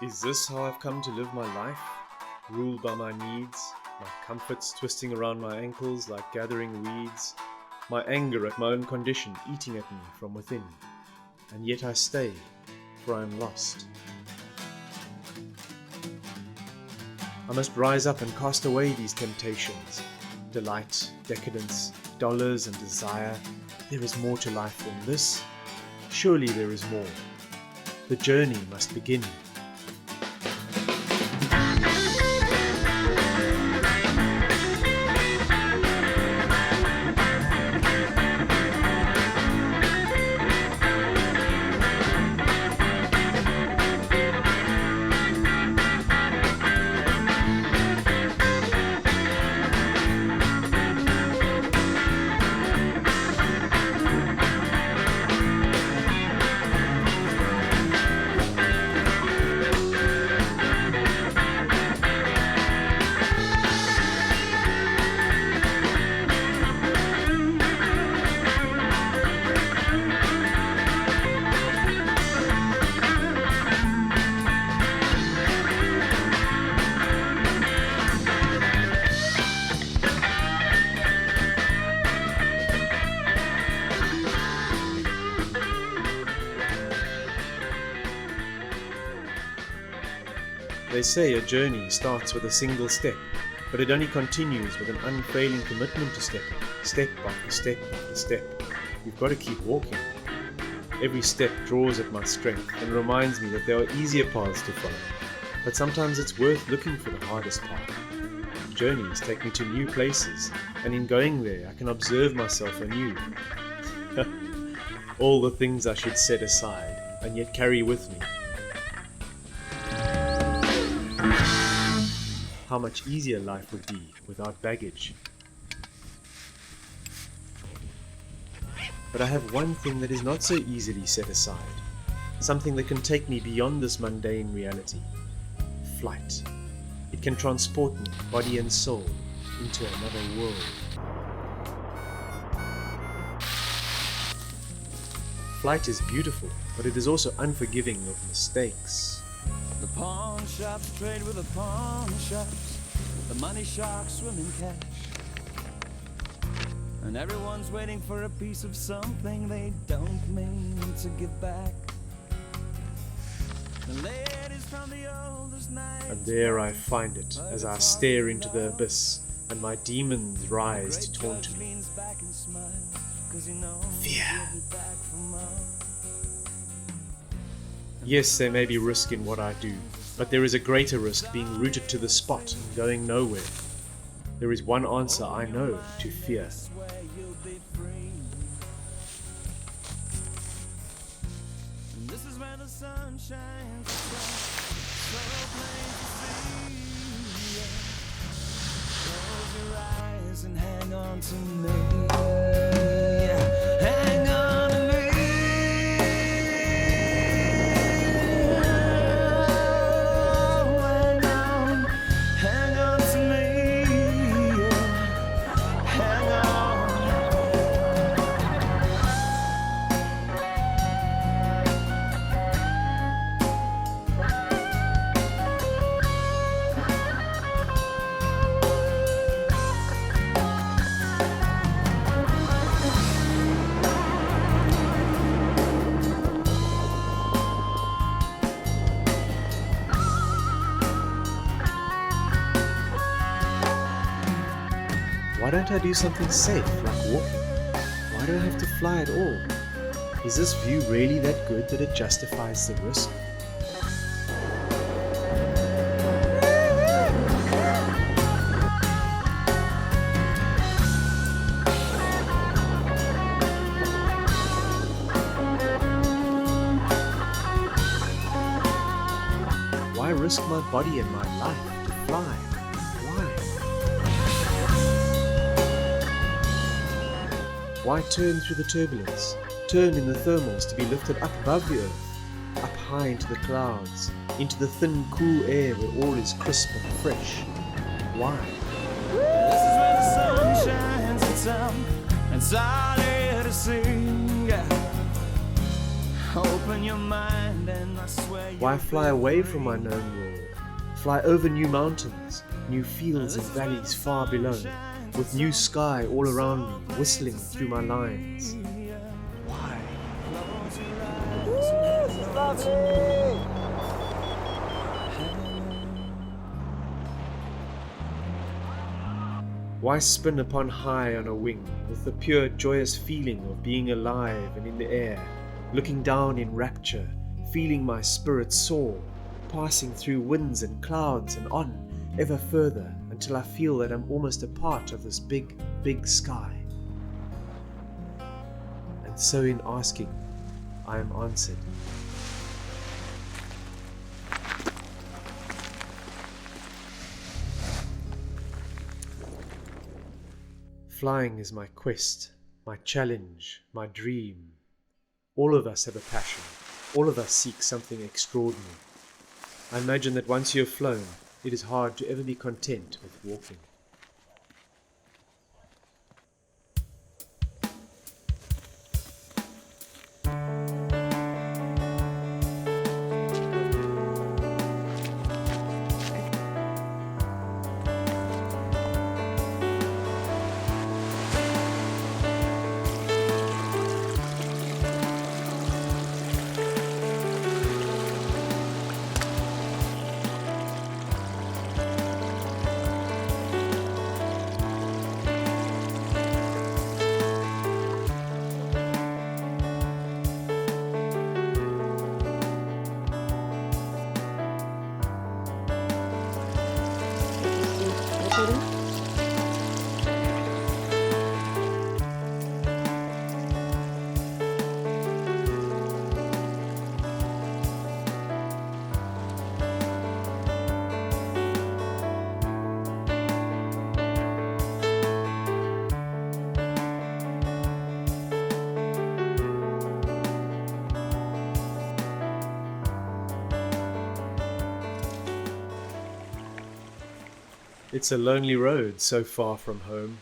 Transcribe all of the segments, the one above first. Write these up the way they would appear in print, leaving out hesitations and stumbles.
Is this how I've come to live my life? Ruled by my needs, my comforts twisting around my ankles like gathering weeds, my anger at my own condition eating at me from within. And yet I stay, for I am lost. I must rise up and cast away these temptations. Delight, decadence, dollars and desire. There is more to life than this. Surely there is more. The journey must begin. They say a journey starts with a single step, but it only continues with an unfailing commitment to step after step after step. You've got to keep walking. Every step draws at my strength and reminds me that there are easier paths to follow, but sometimes it's worth looking for the hardest path. Journeys take me to new places, and in going there I can observe myself anew. All the things I should set aside and yet carry with me. How much easier life would be without baggage. But I have one thing that is not so easily set aside, something that can take me beyond this mundane reality. Flight. It can transport me, body and soul, into another world. Flight is beautiful, but it is also unforgiving of mistakes. The pawn shops trade with the pawn shops. The money sharks swim in cash. And everyone's waiting for a piece of something they don't mean to give back. The ladies from the oldest night. And there I find it as I stare into the abyss and my demons rise to taunt me. Fear. Yes, there may be risk in what I do, but there is a greater risk being rooted to the spot and going nowhere. There is one answer I know to fear. This is where the sun shines so plain to see. Close your eyes and hang on to me. Hang on to me. Why don't I do something safe, like walking? Why do I have to fly at all? Is this view really that good that it justifies the risk? Why risk my body and my life to fly? Why turn through the turbulence? Turn in the thermals to be lifted up above the earth, up high into the clouds, into the thin, cool air where all is crisp and fresh. Why? This is where the sun shines, it's all there to see. Open your mind and I swear Why fly away from my known world? Fly over new mountains, new fields and valleys far below, with new sky all around me, whistling through my lines. Why? Why spin upon high on a wing, with the pure joyous feeling of being alive and in the air, looking down in rapture, feeling my spirit soar, passing through winds and clouds and on, ever further, until I feel that I'm almost a part of this big, big sky. And so in asking, I am answered. Flying is my quest, my challenge, my dream. All of us have a passion. All of us seek something extraordinary. I imagine that once you have flown, it is hard to ever be content with walking. It's a lonely road so far from home.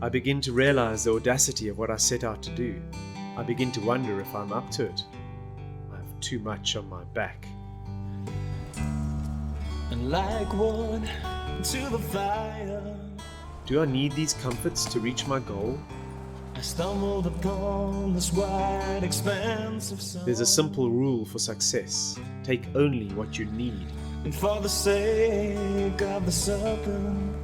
I begin to realize the audacity of what I set out to do. I begin to wonder if I'm up to it. Too much on my back. And like wood to the fire, do I need these comforts to reach my goal? I stumbled upon this wide expanse of sun. There's a simple rule for success. Take only what you need. And for the sake of the serpent,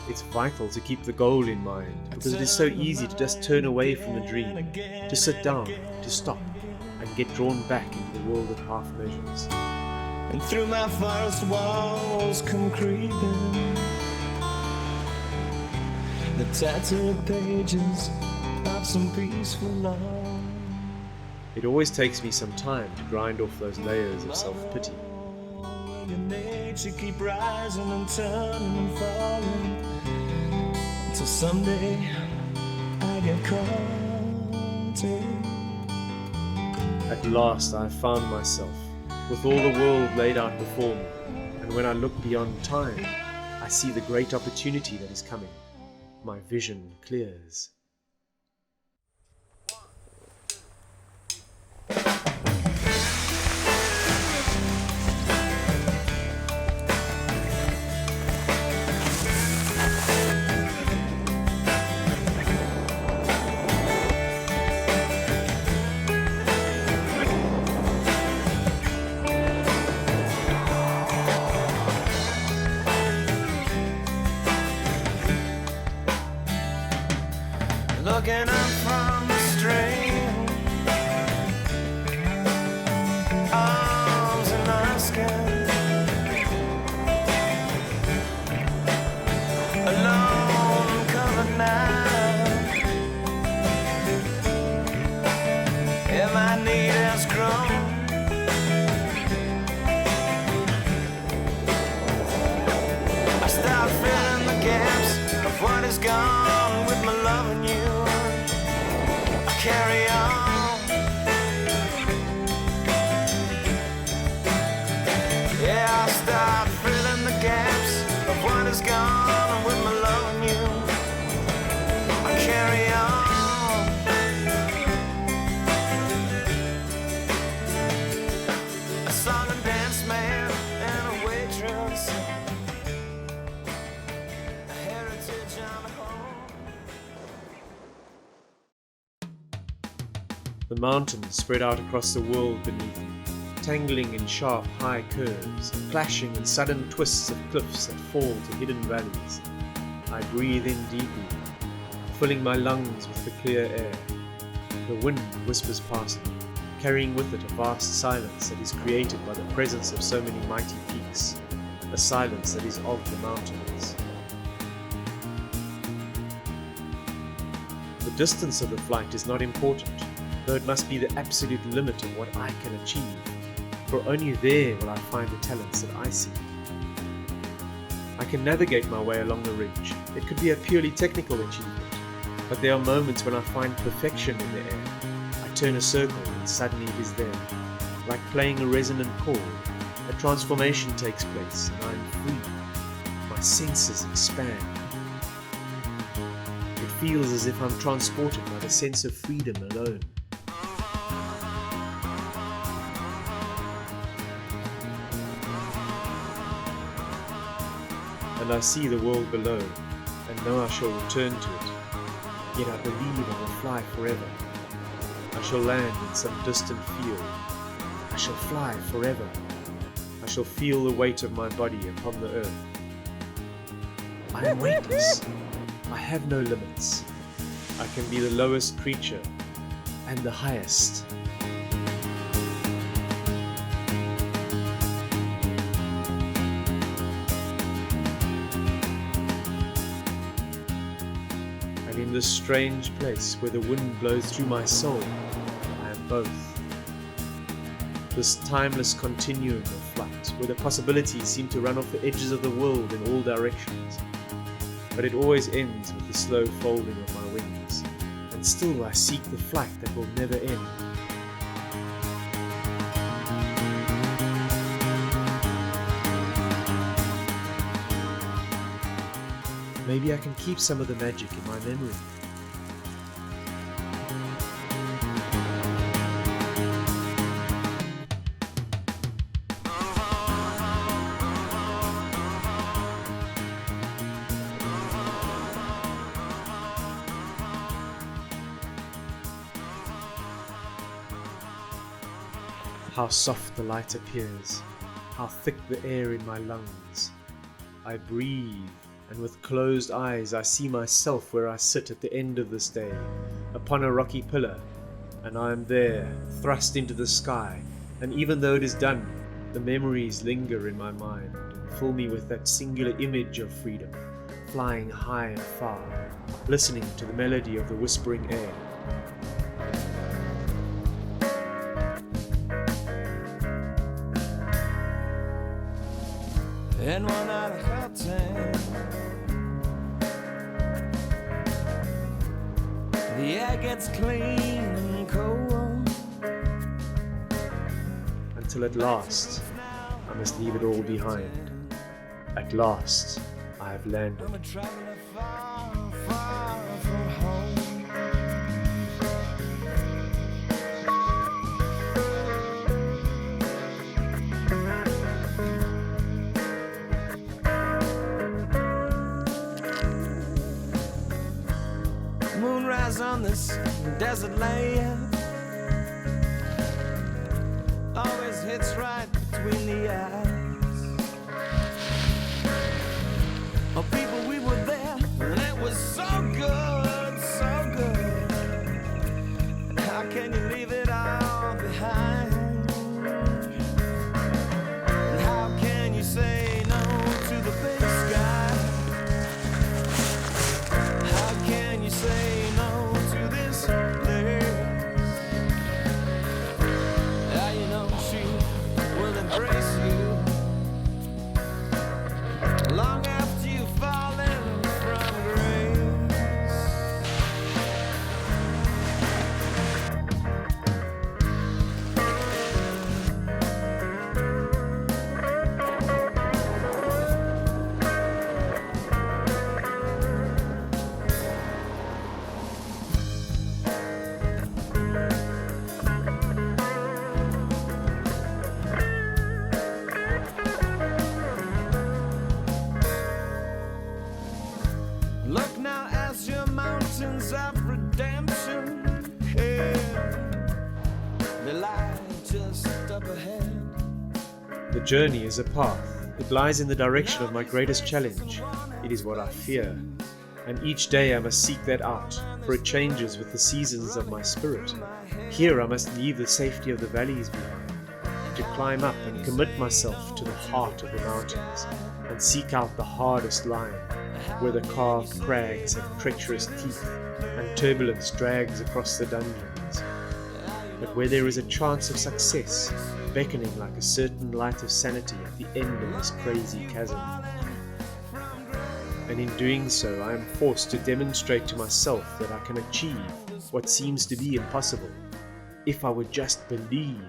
it's vital to keep the goal in mind, because it is so easy to just turn away from the dream, to sit down, to stop, and get drawn back into the world of half measures. And through my forest walls come creeping the tattooed pages of some peaceful love. It always takes me some time to grind off those layers of self-pity. Your nature keep rising and turning and falling until someday I get caught in. At last I have found myself, with all the world laid out before me, and when I look beyond time, I see the great opportunity that is coming. My vision clears. Looking up from the stream, arms in my skin, alone covered now, and my need has grown. I start filling the gaps of what is gone with my love and you. carry on. Yeah, I start filling the gaps of what is gone, and with my love on you, I carry on. A song and dance man and a waitress, a heritage on a home. The mountains spread out across the world beneath me, tangling in sharp, high curves, clashing in sudden twists of cliffs that fall to hidden valleys. I breathe in deeply, filling my lungs with the clear air. The wind whispers past me, carrying with it a vast silence that is created by the presence of so many mighty peaks, a silence that is of the mountains. The distance of the flight is not important, though it must be the absolute limit of what I can achieve, for only there will I find the talents that I seek. I can navigate my way along the ridge. It could be a purely technical achievement, but there are moments when I find perfection in the air. I turn a circle and suddenly it is there. Like playing a resonant chord, a transformation takes place and I am free. My senses expand. It feels as if I'm transported by the sense of freedom alone. And I see the world below, and know I shall return to it. Yet I believe I will fly forever. I shall land in some distant field. I shall fly forever. I shall feel the weight of my body upon the earth. I am weightless. I have no limits. I can be the lowest creature and the highest. In this strange place where the wind blows through my soul, I am both. This timeless continuum of flight, where the possibilities seem to run off the edges of the world in all directions, but it always ends with the slow folding of my wings, and still I seek the flight that will never end. Maybe I can keep some of the magic in my memory. How soft the light appears, how thick the air in my lungs. I breathe, and with closed eyes I see myself where I sit at the end of this day, upon a rocky pillar, and I am there, thrust into the sky, and even though it is done, the memories linger in my mind, and fill me with that singular image of freedom, flying high and far, listening to the melody of the whispering air. And one night I got tan. The air gets clean and cold. Until at last, I must leave it all behind. At last, I have landed. I'm a traveler far, far from home. Moonrise on this desert land always hits right between the eyes. Oh, people, we were there, and it was so good, so good. And how can you leave it all behind? And how can you say no to the big sky? How can you say no to this place? Yeah, you know she will embrace you. The journey is a path. It lies in the direction of my greatest challenge. It is what I fear. And each day I must seek that out, for it changes with the seasons of my spirit. Here I must leave the safety of the valleys behind, to climb up and commit myself to the heart of the mountains, and seek out the hardest line, where the carved crags have treacherous teeth, and turbulence drags across the dungeons. But where there is a chance of success, beckoning like a certain light of sanity at the end of this crazy chasm. And in doing so, I am forced to demonstrate to myself that I can achieve what seems to be impossible, if I would just believe.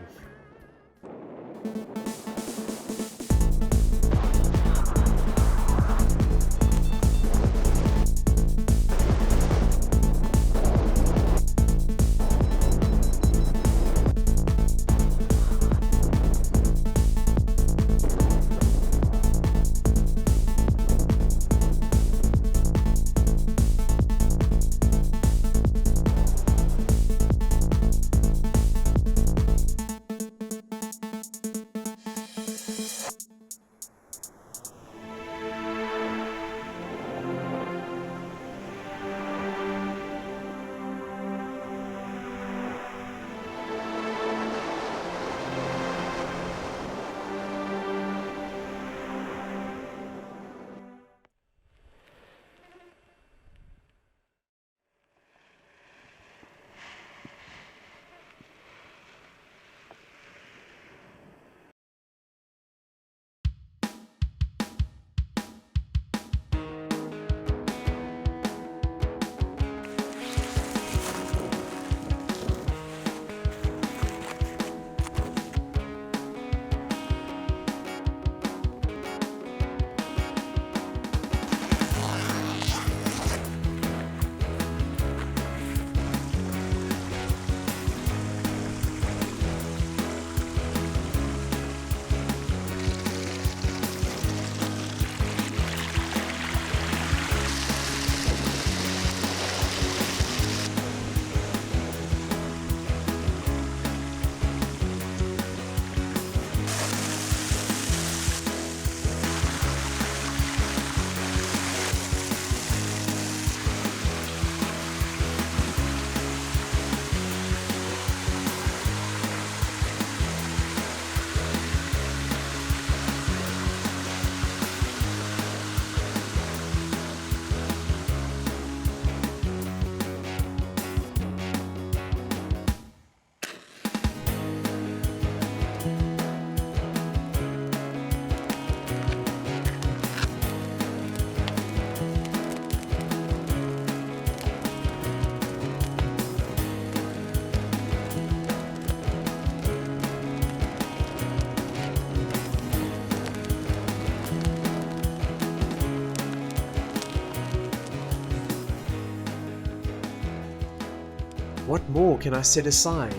What more can I set aside?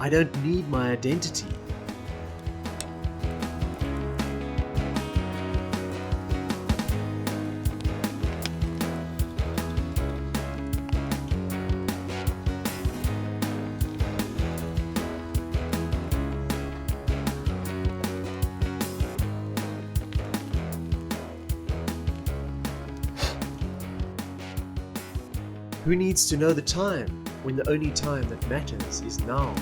I don't need my identity. Who needs to know the time when the only time that matters is now?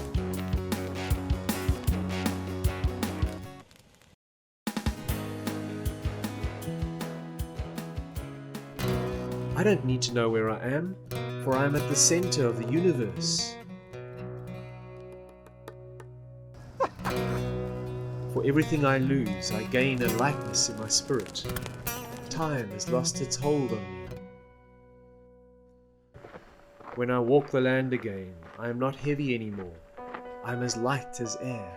I don't need to know where I am, for I am at the center of the universe. For everything I lose, I gain a lightness in my spirit. Time has lost its hold on me. When I walk the land again, I am not heavy anymore. I am as light as air.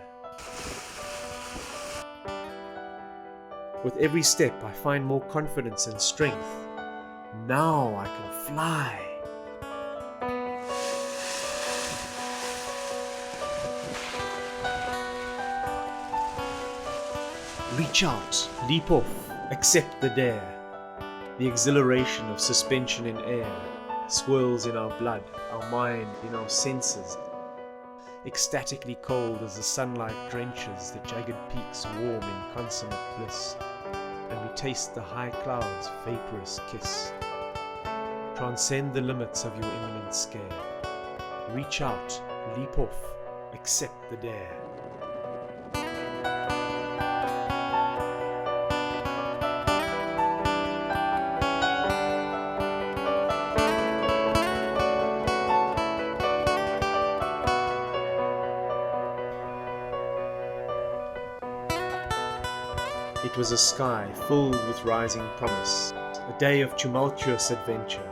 With every step, I find more confidence and strength. Now I can fly. Reach out, leap off, accept the dare. The exhilaration of suspension in air swirls in our blood, our mind, in our senses. ecstatically cold as the sunlight drenches the jagged peaks warm in consummate bliss, and we taste the high clouds' vaporous kiss. Transcend the limits of your imminent scare. Reach out, leap off, accept the dare. It was a sky filled with rising promise, a day of tumultuous adventure.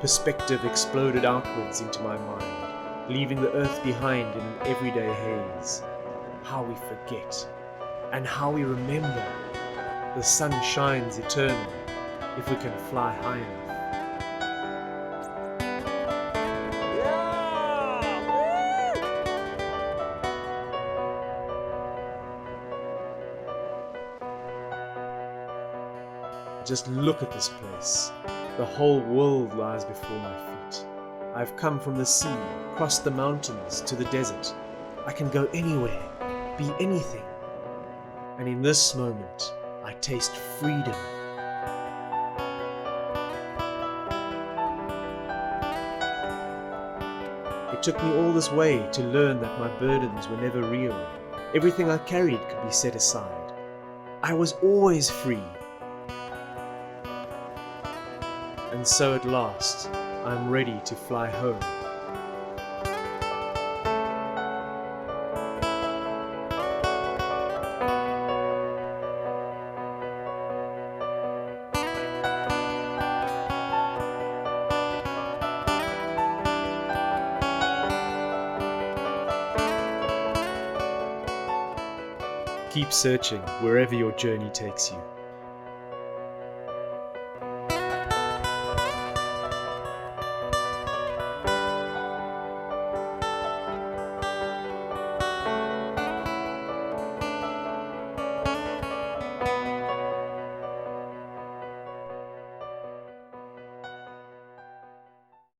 Perspective exploded outwards into my mind, leaving the earth behind in an everyday haze. How we forget, and how we remember. The sun shines eternal if we can fly high enough. Just look at this place. The whole world lies before my feet. I've come from the sea, crossed the mountains to the desert. I can go anywhere, be anything. And in this moment, I taste freedom. It took me all this way to learn that my burdens were never real. Everything I carried could be set aside. I was always free. And so at last, I'm ready to fly home. Keep searching wherever your journey takes you.